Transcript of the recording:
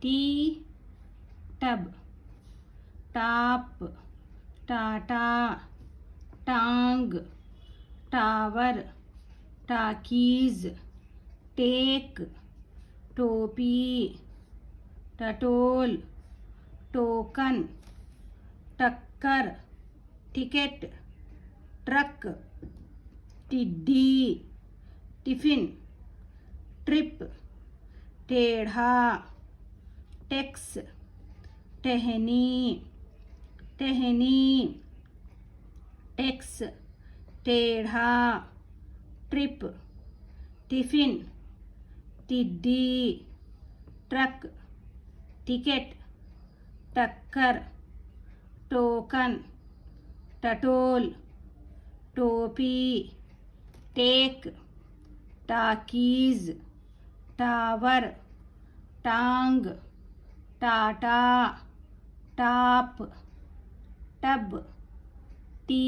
tea tub, top టాటా, టాంగ్ tower, talkies, टेक टोपी, टटोल, टोकन, टक्कर, टिकट, ट्रक, टिड्डी, टिफिन, ट्रिप, टेढ़ा, टैक्स, टहनी, टहनी, टैक्स, टेढ़ा, ट्रिप, टिफिन, टिड्डी, ट्रक, टिकट, टक्कर, टोकन, टटोल, टोपी, टेक, टाकीज, टावर, टांग, टाटा, टाप, टब, टी